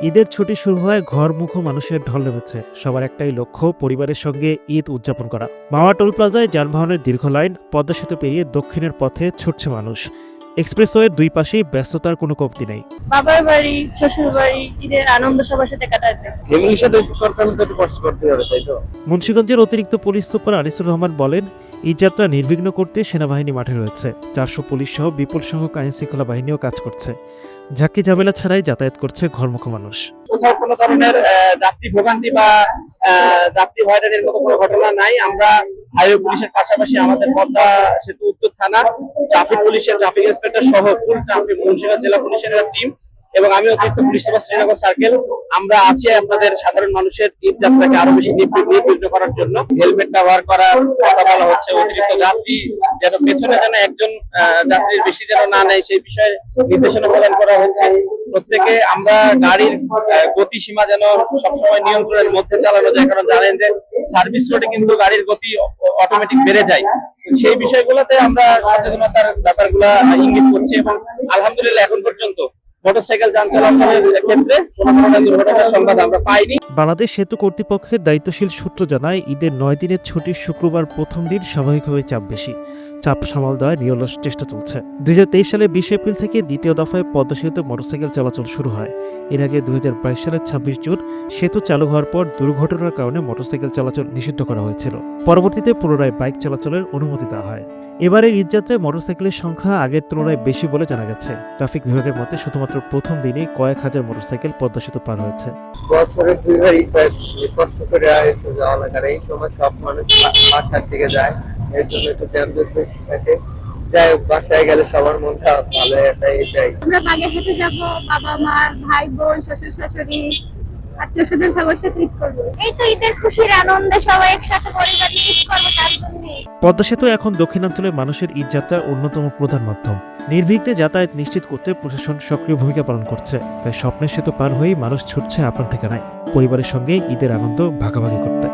ঈদের ছুটি শুরু হয় ঘরমুখো মানুষের ঢল নেমেছে। সবার একটাই লক্ষ্য পরিবারের সঙ্গে ঈদ উদযাপন করা। মাওয়া টোল প্লাজায় যানবাহনের দীর্ঘ লাইন, পদ্মা সেতু পেরিয়ে দক্ষিণের পথে ছুটছে মানুষ। এক্সপ্রেসওয়ের দুই পাশেই ব্যস্ততার কোনো কমতি নেই। বাবার বাড়ি, শ্বশুর বাড়ি, ঈদের আনন্দ সবার সাথে কাটাতে। ফ্যামিলির সাথে করতে হলে তো একটু কষ্ট করতে হবে, তাই তো? মুন্সিগঞ্জের অতিরিক্ত পুলিশ সুপার আনিসুর রহমান বলেন, ঈদযাত্রা নির্বিঘ্ন করতে সেনাবাহিনী মাঠে রয়েছে। 400 পুলিশ সহ বিপুল সংখ্যক আইন শৃঙ্খলা বাহিনীও কাজ করছে। ঝাঁকি ঝামেলা ছাড়াই যাতায়াত করছে ঘরমুখো মানুষ। কোথাও কোনো ধরনের যাত্রী ভোগান্তি বা যাত্রী হয়রানির মতো কোনো ঘটনা নাই। আমরা হাইওয়ে পুলিশের পাশাপাশি আমাদের পদ্মা সেতু উত্তর থানা ট্রাফিক পুলিশের ট্রাফিক ইন্সপেক্টর সহ ফুল ট্রাফিক মুন্সিগঞ্জ জেলা পুলিশের টিম এবং আমি অতিরিক্ত পুলিশ সুপার শ্রীনগর সার্কেল, আমরা আছি আপনাদের সাধারণ মানুষের ঈদ যাত্রাকে আরো বেশি নির্বিঘ্ন করার জন্য। হেলমেট ব্যবহার করার কথা বলা হচ্ছে। অতিরিক্ত যাত্রী যেন পেছনে যেন একজন যাত্রীর বেশি যেন না নেয় সেই বিষয়ে নির্দেশনা প্রদান করা হচ্ছে। প্রত্যেকে আমরা গাড়ির গতিসীমা যেন সবসময় নিয়ন্ত্রণের মধ্যে চালানো যায়, কারণ জানেন যে সার্ভিস রোডে কিন্তু গাড়ির গতি অটোমেটিক বেড়ে যায়। সেই বিষয়গুলোতে আমরা সচেতনতার ব্যাপারগুলো ইঙ্গিত করছি এবং আলহামদুলিল্লাহ এখন পর্যন্ত মোটরসাইকেল যান চলাচলের ক্ষেত্রে কোনো ধরনের দুর্ঘটনার সংবাদ আমরা পাইনি। বাংলাদেশ সেতু কর্তৃপক্ষের দায়িত্বশীল সূত্র জানায়, ঈদের 9 দিনের ছুটির শুক্রবার প্রথম দিন স্বাভাবিকভাবে চাপ বেশি। চাপ সামাল দেওয়ার নিরলস চেষ্টা চলছে। 2023 সালে 20 এপ্রিল থেকে দ্বিতীয় দফায় পদ্মা সেতুতে মোটরসাইকেল চলাচল শুরু হয়। এর আগে 2022 সালের 26 জুন সেতু চালু হওয়ার পর দুর্ঘটনার কারণে মোটরসাইকেল চলাচল নিষিদ্ধ করা হয়েছিল। পরবর্তীতে পুনরায় বাইক চলাচলের অনুমতি দেওয়া হয়। এবারের ঈদযাত্রায় মোটরসাইকেলের সংখ্যা আগের তুলনায় বেশি বলে জানা গেছে। ট্রাফিক বিভাগের মতে শুধুমাত্র প্রথম দিনেই কয়েক হাজার মোটরসাইকেল পদ্মা সেতু পার হয়েছে। বছরে দুইবার কষ্ট করে একটু যাওয়া লাগে, আর এই সময় সব মানুষ বাসার দিকে যায়, এর জন্য একটু যানজট বেশি থাকে। যাই হোক, বাসায় গেলে সবার মনটা ভালো একটা এটাই। আমরা বাগেরহাটে যাব, বাবা মা, ভাই বোন, শ্বশুর শাশুড়ি, আত্মীয় স্বজন সবার সাথে ঈদ করবো। এই তো ঈদের খুশির আনন্দে সবাই একসাথে পরিবার নিয়ে ঈদ করবো, তার জন্যই। পদ্মা সেতু এখন দক্ষিণাঞ্চলের মানুষের ঈদযাত্রার অন্যতম প্রধান মাধ্যম। নির্বিঘ্নে যাতায়াত নিশ্চিত করতে প্রশাসন সক্রিয় ভূমিকা পালন করছে। তাই স্বপ্নের সেতু পার হয়েই মানুষ ছুটছে আপন ঠিকানায়, পরিবারের সঙ্গে ঈদের আনন্দ ভাগাভাগি করতে।